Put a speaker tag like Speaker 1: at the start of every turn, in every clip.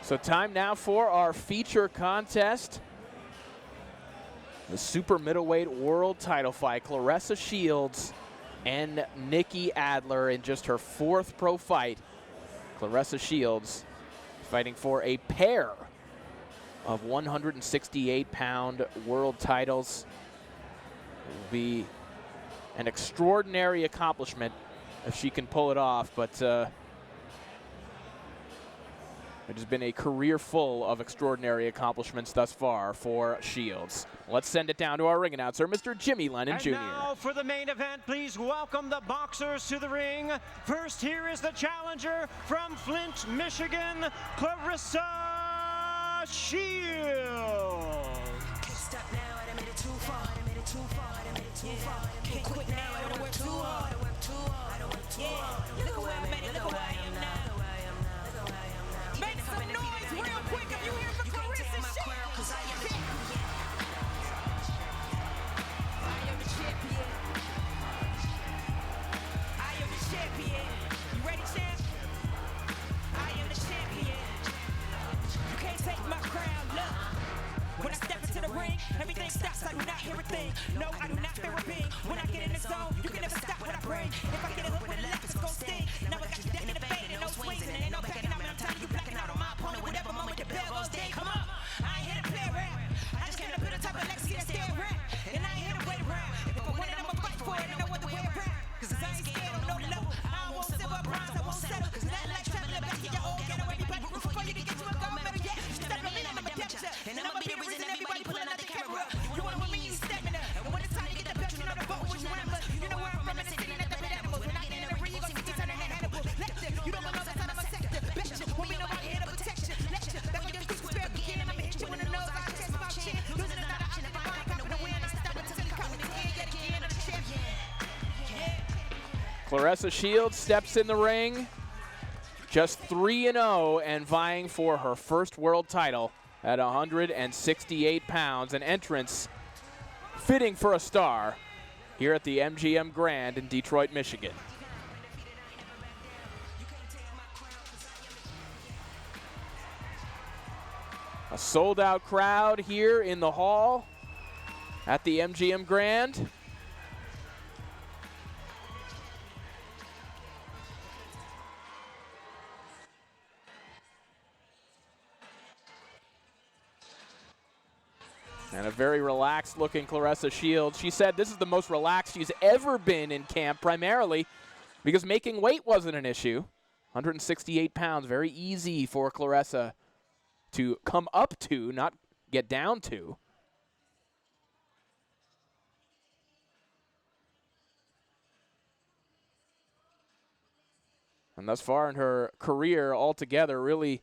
Speaker 1: So time now for our feature contest. The super middleweight world title fight. Claressa Shields and Nikki Adler in just her fourth pro fight. Claressa Shields fighting for a pair of 168-pound world titles. It will be an extraordinary accomplishment if she can pull it off, but it has been a career full of extraordinary accomplishments thus far for Shields. Let's send it down to our ring announcer, Mr. Jimmy Lennon Jr.
Speaker 2: And now for the main event, please welcome the boxers to the ring. First, here is the challenger from Flint, Michigan, Claressa Shields.
Speaker 3: Can't stop now, I done made it too far, I done made it too far, I done made it too far. Can't quit now, I don't work too hard, I don't work too hard, I don't work too hard. Look where I'm at, look where I am now. Make some noise real quick if you hear for Claressa Shields. I am the champion. I am the champion. You ready, champ? I am the champion. You can't take my crown, look. When I step into the ring, everything stops. I do not hear a thing. No, I do not fear a being. When I get in the zone, you can never stop what I bring. If I get a hook with a left, it's gon' sting. Now I got you dead in the fade and no swings and ain't no backing out. I'm telling you, blacking out on my opponent. Whatever moment the bell goes ding, come on. I ain't here to play around. I just came to build a type of legacy that's still around. And I ain't here to wait around. If I want it, I'ma fight for it. And no other way around. Cause I ain't scared, don't know the level. I don't want silver, bronze, I won't settle. Cause nothing like traveling back to your old ghetto. Everybody rooting for you to get to a gold medal. Yeah, you step on me, I'm a damager. And I'ma be the reason everybody pulling out the camera. You wanna win me, you stepping up. And when it's time to get the belt, you know the vote what you want. But you know where I'm from, and it's sitting at the bed animals. When I get in the ring, you gon' see me turn the hand Hannibal. Lecture, you don't know the time I'm a sector. Bet you, when we nobody here to protect you. Lecture, back when your streets was fair begin. I'ma hit you in the nose, I chest my chin. Losing is not an option, if I find a to win, I stop until you caught me again, yet again, I'm the champion.
Speaker 1: Claressa Shields steps in the ring, just 3-0 and vying for her first world title at 168 pounds. An entrance fitting for a star here at the MGM Grand in Detroit, Michigan. A sold-out crowd here in the hall at the MGM Grand. And a very relaxed-looking Claressa Shields. She said this is the most relaxed she's ever been in camp, primarily because making weight wasn't an issue. 168 pounds, very easy for Claressa to come up to, not get down to. And thus far in her career altogether, really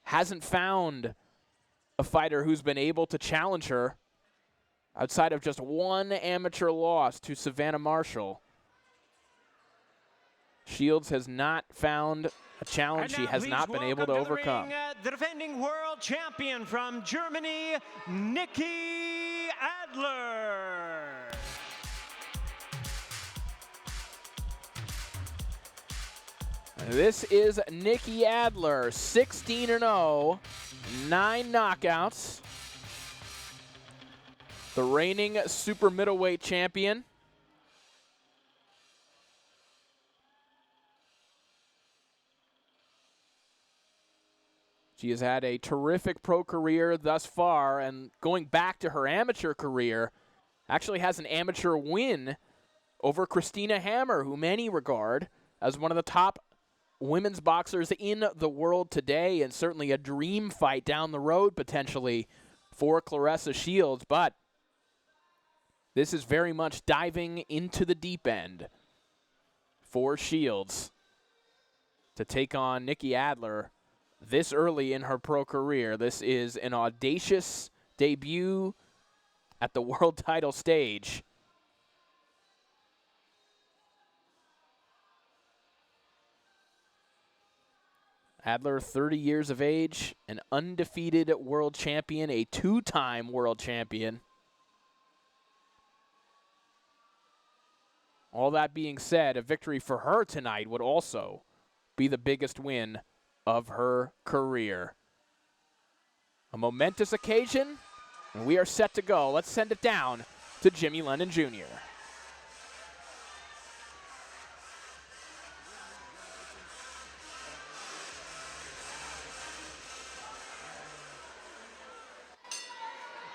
Speaker 1: hasn't found a fighter who's been able to challenge her outside of just one amateur loss to Savannah Marshall. Shields has not found a challenge she has not been able to overcome.
Speaker 2: The defending world champion from Germany, Nikki Adler.
Speaker 1: This is Nikki Adler, 16-0, 9 knockouts. The reigning super middleweight champion. She has had a terrific pro career thus far, and going back to her amateur career, actually has an amateur win over Christina Hammer, who many regard as one of the top women's boxers in the world today, and certainly a dream fight down the road potentially for Claressa Shields. But this is very much diving into the deep end for Shields to take on Nikki Adler this early in her pro career. This is an audacious debut at the world title stage. Adler, 30 years of age, an undefeated world champion, a two-time world champion. All that being said, a victory for her tonight would also be the biggest win of her career. A momentous occasion, and we are set to go. Let's send it down to Jimmy Lennon Jr.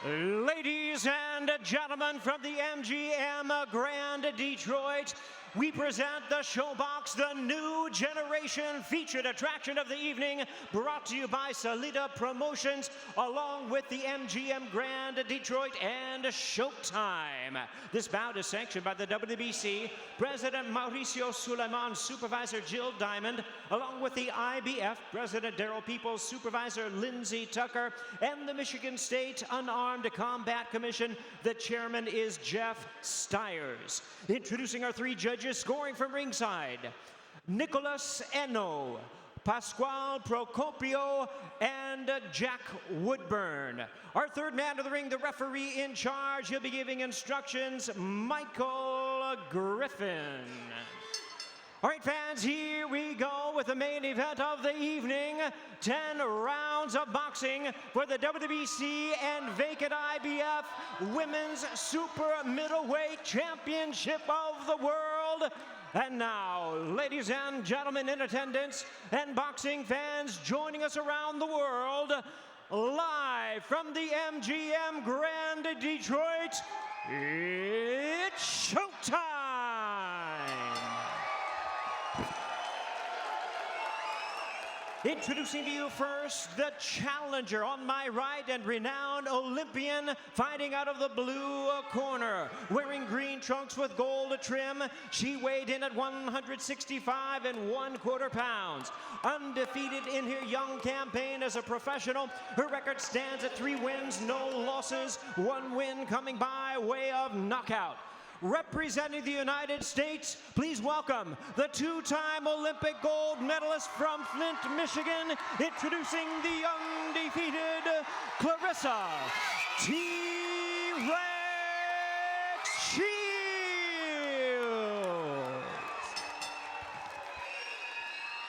Speaker 2: Ladies and gentlemen, from the MGM Grand Detroit, we present the Showbox, the new generation featured attraction of the evening, brought to you by Salida Promotions, along with the MGM Grand Detroit and Showtime. This bout is sanctioned by the WBC, President Mauricio Suleiman, Supervisor Jill Diamond, along with the IBF, President Darrell Peoples, Supervisor Lindsey Tucker, and the Michigan State Unarmed Combat Commission. The chairman is Jeff Stiers. Introducing our three judges, scoring from ringside, Nicholas Eno, Pasquale Procopio, and Jack Woodburn. Our third man to the ring, the referee in charge. He'll be giving instructions, Michael Griffin. All right, fans, here we go with the main event of the evening. 10 rounds of boxing for the WBC and vacant IBF Women's Super Middleweight Championship of the World. And now, ladies and gentlemen in attendance and boxing fans joining us around the world, live from the MGM Grand Detroit, it's showtime! Introducing to you first, the challenger on my right and renowned Olympian, fighting out of the blue corner. Wearing green trunks with gold trim, she weighed in at 165 1/4 pounds. Undefeated in her young campaign as a professional, her record stands at 3 wins, no losses, 1 win coming by way of knockout. Representing the United States, please welcome the 2-time Olympic gold medalist from Flint, Michigan, introducing the undefeated Claressa T-Rex Shields.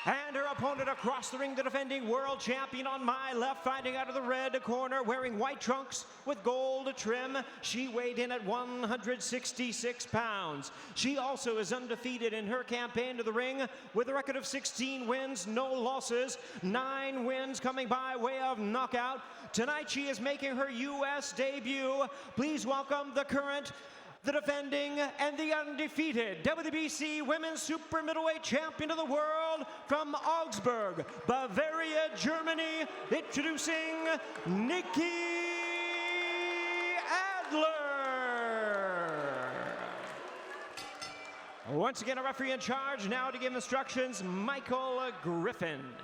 Speaker 2: And her opponent across the ring, the defending world champion on my left, fighting out of the red corner, wearing white trunks with gold trim. She weighed in at 166 pounds. She also is undefeated in her campaign to the ring with a record of 16 wins, no losses, 9 wins coming by way of knockout. Tonight she is making her U.S. debut. Please welcome the current, the defending, and the undefeated WBC Women's Super Middleweight Champion of the World from Augsburg, Bavaria, Germany, introducing Nikki Adler. Once again, a referee in charge, now to give instructions, Michael Griffin.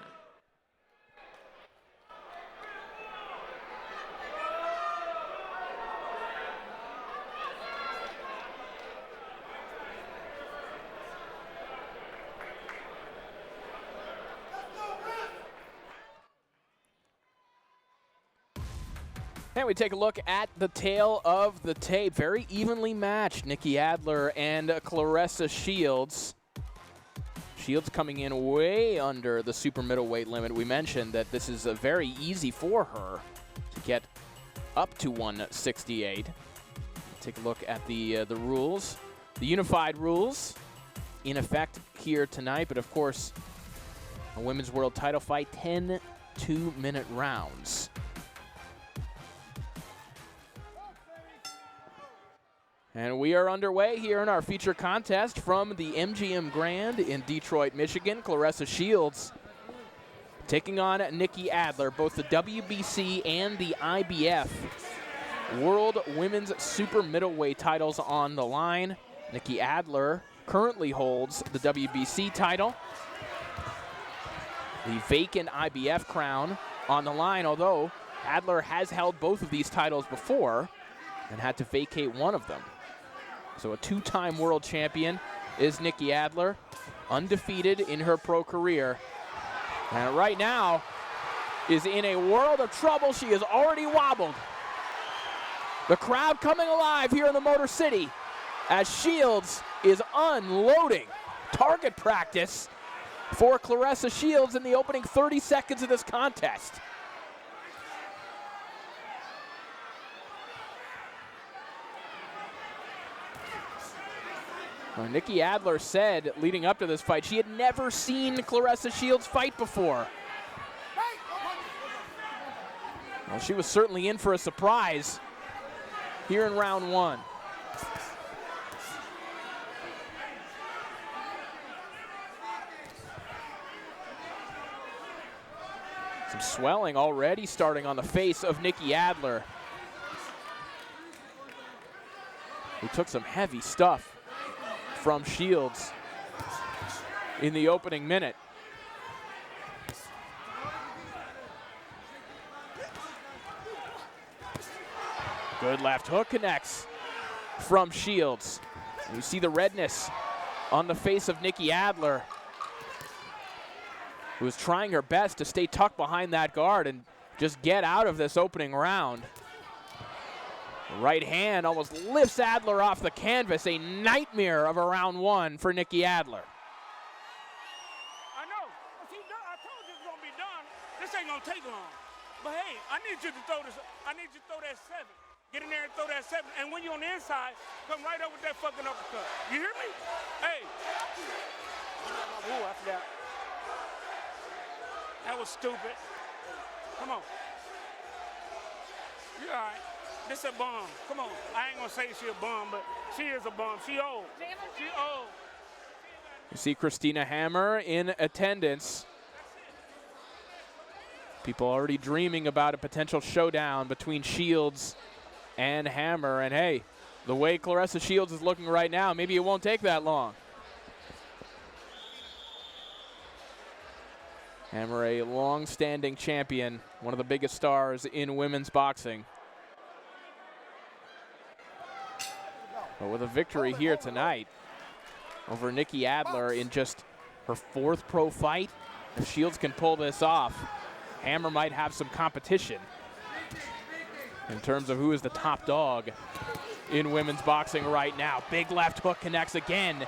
Speaker 1: And we take a look at the tail of the tape. Very evenly matched, Nikki Adler and Claressa Shields. Shields coming in way under the super middleweight limit. We mentioned that this is very easy for her to get up to 168. Take a look at the rules. The unified rules in effect here tonight, but of course, a women's world title fight, 10 2-minute rounds. And we are underway here in our feature contest from the MGM Grand in Detroit, Michigan. Claressa Shields taking on Nikki Adler, both the WBC and the IBF World Women's Super Middleweight titles on the line. Nikki Adler currently holds the WBC title. The vacant IBF crown on the line, although Adler has held both of these titles before and had to vacate one of them. So a 2-time world champion is Nikki Adler, undefeated in her pro career. And right now is in a world of trouble. She has already wobbled. The crowd coming alive here in the Motor City as Shields is unloading. Target practice for Claressa Shields in the opening 30 seconds of this contest. Well, Nikki Adler said leading up to this fight she had never seen Claressa Shields fight before. Well, she was certainly in for a surprise here in round one. Some swelling already starting on the face of Nikki Adler, who took some heavy stuff from Shields in the opening minute. Good left hook connects from Shields. And you see the redness on the face of Nikki Adler, who is trying her best to stay tucked behind that guard and just get out of this opening round. Right hand almost lifts Adler off the canvas. A nightmare of a round one for Nikki Adler.
Speaker 4: I know. See, I told you it's going to be done. This ain't going to take long. But hey, I need you to throw this. I need you to throw that 7. Get in there and throw that 7. And when you're on the inside, come right up with that fucking uppercut. You hear me? Hey. Ooh, I forgot. That was stupid. Come on. You all right. This a bum. Come on. I ain't gonna say she a bum, but she is a bum. She old. She old.
Speaker 1: You see Christina Hammer in attendance. People already dreaming about a potential showdown between Shields and Hammer. And hey, the way Claressa Shields is looking right now, maybe it won't take that long. Hammer, a long-standing champion, one of the biggest stars in women's boxing. But with a victory here tonight over Nikki Adler in just her 4th pro fight, if Shields can pull this off, Hammer might have some competition in terms of who is the top dog in women's boxing right now. Big left hook connects again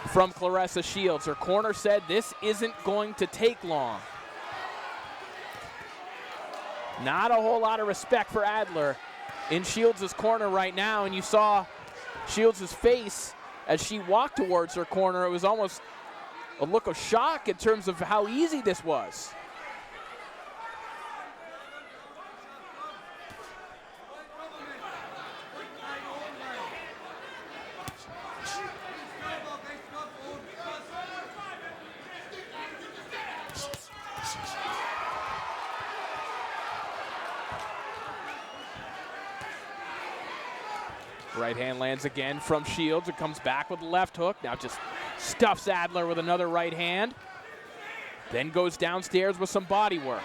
Speaker 1: from Claressa Shields. Her corner said this isn't going to take long. Not a whole lot of respect for Adler in Shields' corner right now, and you saw Shields' face as she walked towards her corner. It was almost a look of shock in terms of how easy this was. Right hand lands again from Shields. It comes back with the left hook. Now just stuffs Adler with another right hand. Then goes downstairs with some body work.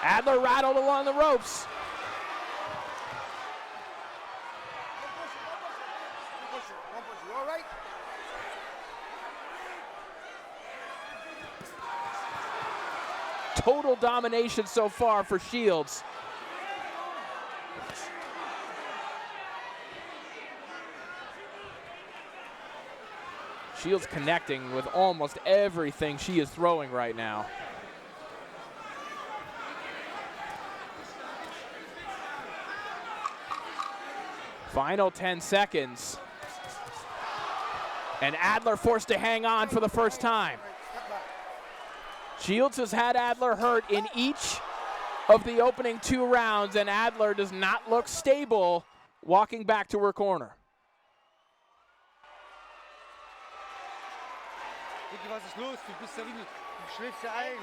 Speaker 1: Adler rattled along the ropes.
Speaker 5: You all right?
Speaker 1: Total domination so far for Shields. Shields connecting with almost everything she is throwing right now. Final 10 seconds. And Adler forced to hang on for the first time. Shields has had Adler hurt in each of the opening 2 rounds, and Adler does not look stable walking back to her corner.
Speaker 5: Nikki, was ist los? Du bist da wie du schläfst ja ein.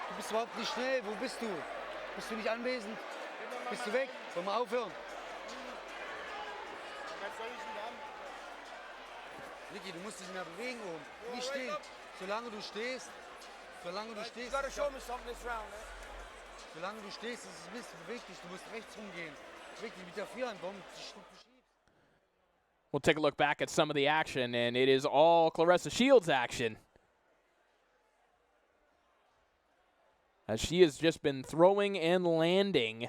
Speaker 5: Du bist überhaupt nicht schnell. Wo bist du? Bist du nicht anwesend? Bist du weg? Soll mal aufhören? Nikki, du musst dich mehr bewegen oben. Nicht stehen. Solange du stehst, solange du stehst, ist es ein bisschen beweg dich. Du musst rechts rumgehen. Beweg dich mit der Vierhand. Warum schiebst?
Speaker 1: We'll take a look back at some of the action, and it is all Claressa Shields action, as she has just been throwing and landing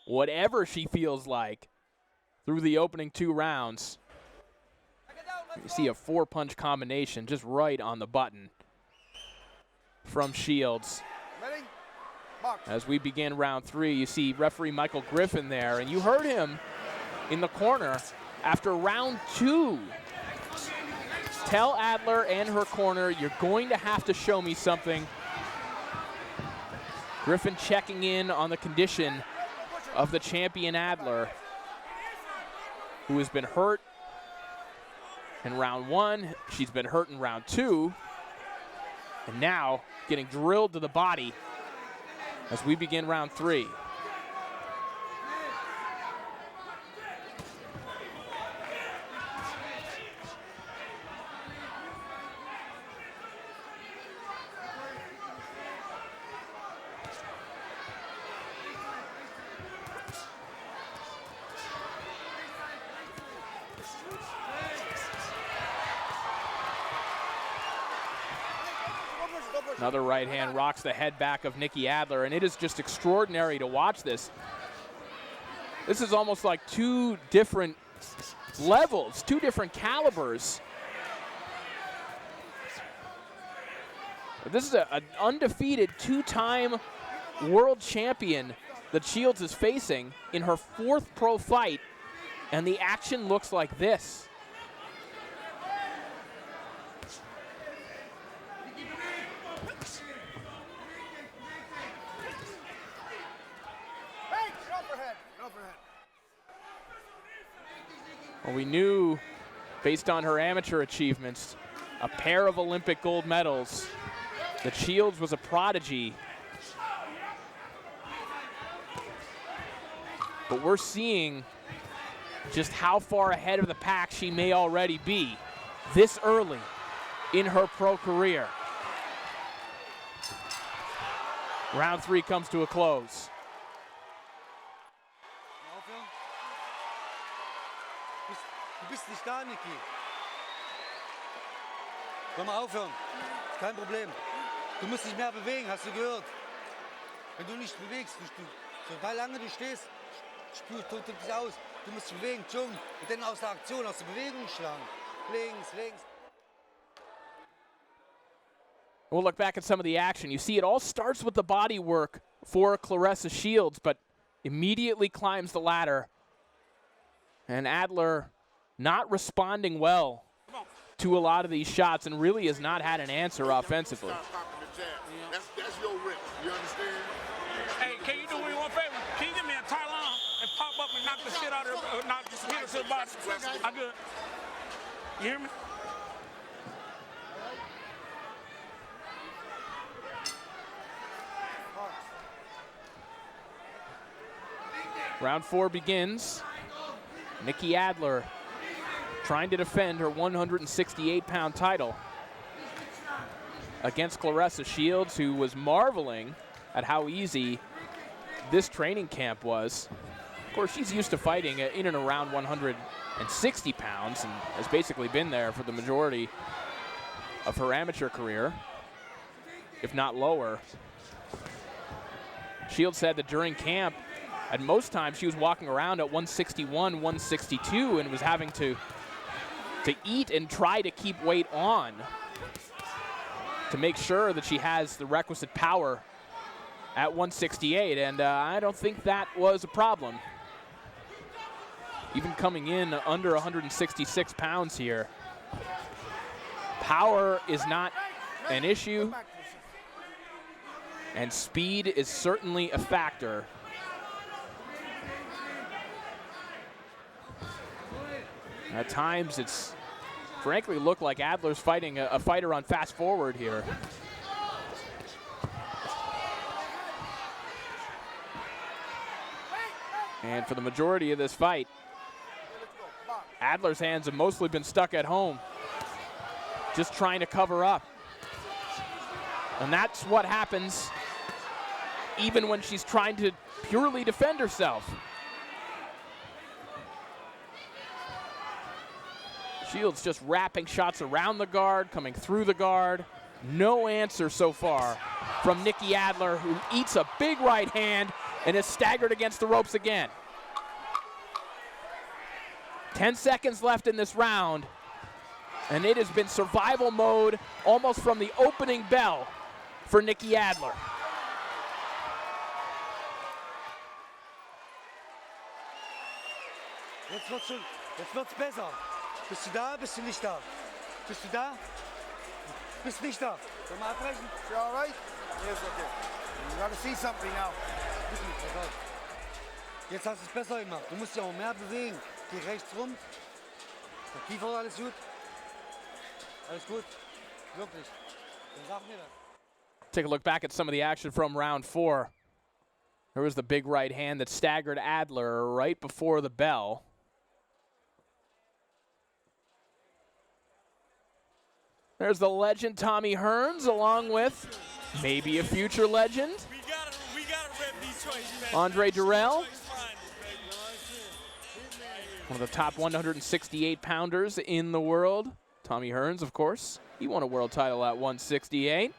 Speaker 1: whatever she feels like through the opening 2 rounds. You see a 4-punch combination just right on the button from Shields. As we begin round 3, you see referee Michael Griffin there, and you heard him in the corner after round 2. Tell Adler and her corner, you're going to have to show me something. Griffin checking in on the condition of the champion Adler, who has been hurt in round 1. She's been hurt in round 2. And now getting drilled to the body as we begin round 3. Another right hand rocks the head back of Nikki Adler, and it is just extraordinary to watch this. This is almost like 2 different levels, 2 different calibers. This is an undefeated 2-time world champion that Shields is facing in her 4th pro fight, and the action looks like this. Well, we knew, based on her amateur achievements, a pair of Olympic gold medals, that Shields was a prodigy. But we're seeing just how far ahead of the pack she may already be this early in her pro career. Round 3 comes to a close.
Speaker 5: Du bist nicht da, Nikki. Soll mal aufhören. Kein Problem. Du musst dich mehr bewegen, hast du gehört? Wenn du nicht bewegst, so lange du stehst, tut dich aus. Du musst dich bewegen, schon. Und dann aus der Aktion, aus der Bewegung schlagen. Links, links.
Speaker 1: We'll look back at some of the action. You see it all starts with the body work for Claressa Shields, but immediately climbs the ladder. And Adler not responding well to a lot of these shots and really has not had an answer offensively.
Speaker 6: That's your risk. You understand?
Speaker 4: Hey, can you do me one favor? Can you give me a Tylon and pop up and knock the shit out of her, knock the hit her to the body? I good. You hear me?
Speaker 1: Round 4 begins. Nikki Adler trying to defend her 168-pound title against Claressa Shields, who was marveling at how easy this training camp was. Of course, she's used to fighting in and around 160 pounds and has basically been there for the majority of her amateur career, if not lower. Shields said that during camp, at most times, she was walking around at 161, 162, and was having to eat and try to keep weight on to make sure that she has the requisite power at 168, and I don't think that was a problem. Even coming in under 166 pounds here. Power is not an issue, and speed is certainly a factor. At times, it's frankly looked like Adler's fighting a fighter on fast forward here. And for the majority of this fight, Adler's hands have mostly been stuck at home, just trying to cover up. And that's what happens even when she's trying to purely defend herself. Shields just wrapping shots around the guard, coming through the guard. No answer so far from Nikki Adler, who eats a big right hand and is staggered against the ropes again. 10 seconds left in this round, and it has been survival mode almost from the opening bell for Nikki Adler.
Speaker 5: Jetzt wird's besser. Bist du da? Bist du nicht da? Bist du da? Bist nicht da. Sollen wir abbrechen?
Speaker 6: You all right? Yes, okay. You gotta see something now.
Speaker 5: Jetzt hast du es besser gemacht. Du musst dich auch mehr bewegen. Geh rechts rum. Der Kiefer, alles gut? Alles gut? Wirklich? Dann sag mir das.
Speaker 1: Take a look back at some of the action from round 4. There was the big right hand that staggered Adler right before the bell. There's the legend Tommy Hearns, along with maybe a future legend, Andre Durrell, one of the top 168 pounders in the world. Tommy Hearns, of course, he won a world title at 168.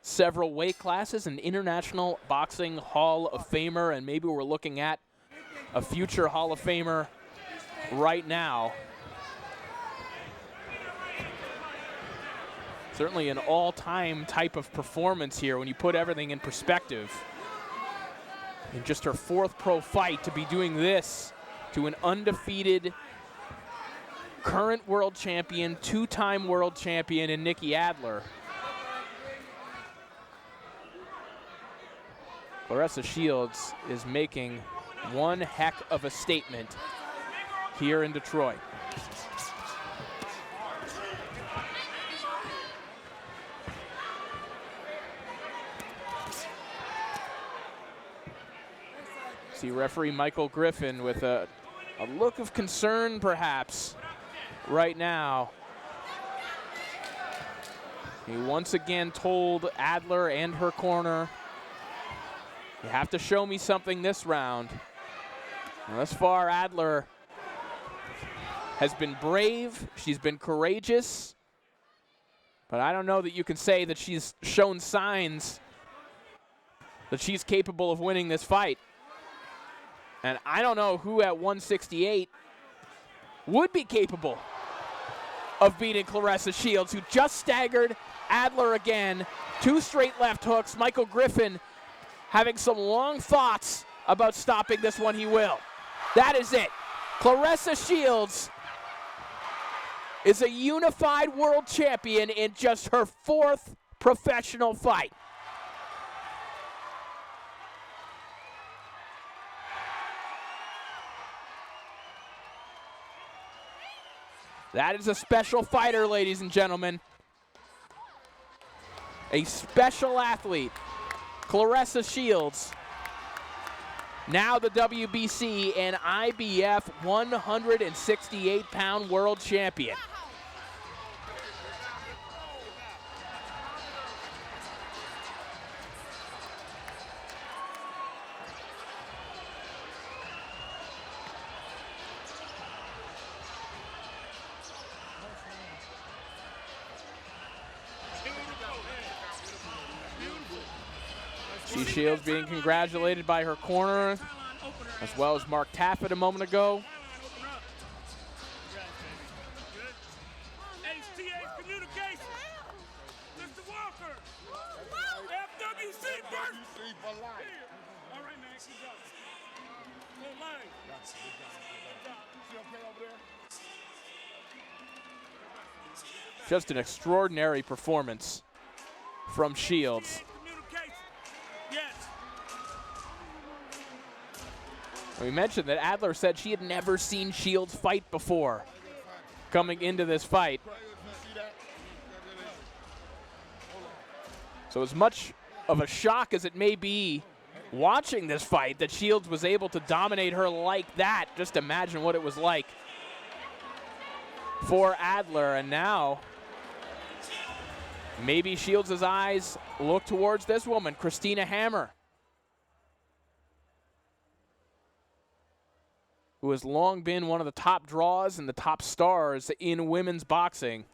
Speaker 1: Several weight classes, an International Boxing Hall of Famer, and maybe we're looking at a future Hall of Famer right now. Certainly an all-time type of performance here when you put everything in perspective. In just her 4th pro fight, to be doing this to an undefeated current world champion, 2-time world champion in Nikki Adler. Claressa Shields is making one heck of a statement here in Detroit. See referee Michael Griffin with a look of concern perhaps right now. He once again told Adler and her corner, you have to show me something this round. And thus far, Adler has been brave, she's been courageous, but I don't know that you can say that she's shown signs that she's capable of winning this fight. And I don't know who at 168 would be capable of beating Claressa Shields, who just staggered Adler again. 2 straight left hooks. Michael Griffin having some long thoughts about stopping this one. He will. That is it. Claressa Shields is a unified world champion in just her 4th professional fight. That is a special fighter, ladies and gentlemen. A special athlete, Claressa Shields. Now the WBC and IBF 168-pound world champion. Shields being congratulated by her corner, as well as Mark Taffet a moment ago. Just an extraordinary performance from Shields. We mentioned that Adler said she had never seen Shields fight before coming into this fight. So as much of a shock as it may be watching this fight that Shields was able to dominate her like that, just imagine what it was like for Adler. And now maybe Shields' eyes look towards this woman, Christina Hammer, who has long been one of the top draws and the top stars in women's boxing.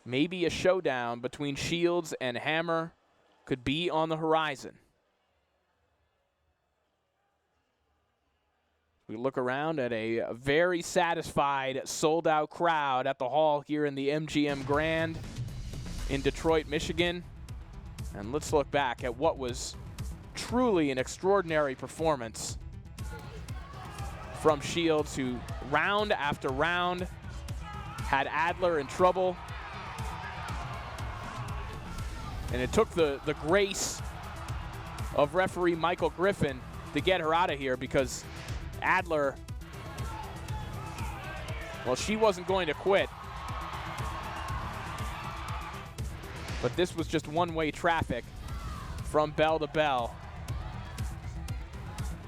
Speaker 1: Maybe a showdown between Shields and Hammer could be on the horizon. We look around at a very satisfied, sold-out crowd at the hall here in the MGM Grand in Detroit, Michigan. And let's look back at what was truly an extraordinary performance from Shields, who round after round had Adler in trouble. And it took the grace of referee Michael Griffin to get her out of here, because Adler, well, she wasn't going to quit. But this was just one-way traffic from bell to bell.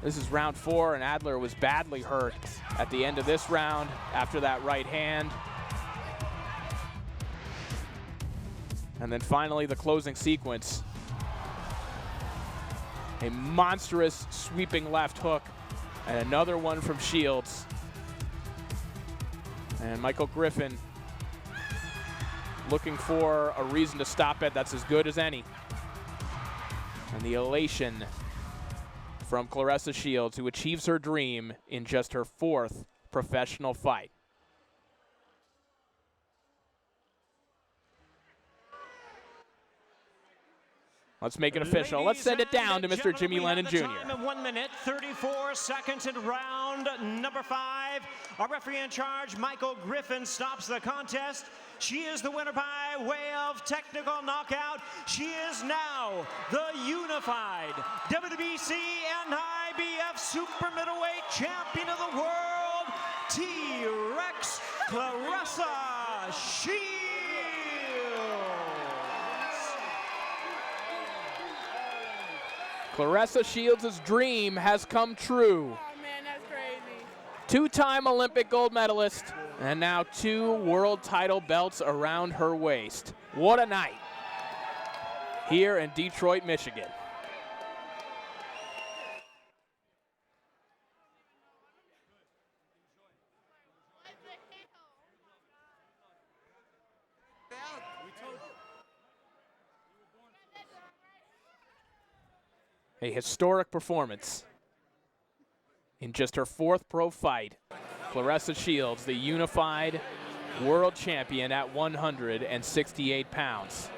Speaker 1: This is round 4, and Adler was badly hurt at the end of this round after that right hand. And then finally, the closing sequence. A monstrous sweeping left hook, and another one from Shields. And Michael Griffin looking for a reason to stop it that's as good as any. And the elation from Claressa Shields, who achieves her dream in just her 4th professional fight. Let's make it official. Let's send it down to Mr. Jimmy Lennon Jr.
Speaker 2: Time of 1 minute, 34 seconds in round number 5. Our referee in charge, Michael Griffin, stops the contest. She is the winner by way of technical knockout. She is now the unified WBC and IBF Super Middleweight Champion of the World, T-Rex Claressa Shields.
Speaker 1: Claressa Shields' dream has come true.
Speaker 7: Oh man, that's crazy.
Speaker 1: 2-time Olympic gold medalist, and now 2 world title belts around her waist. What a night here in Detroit, Michigan. A historic performance in just her 4th pro fight. Claressa Shields, the unified world champion at 168 pounds.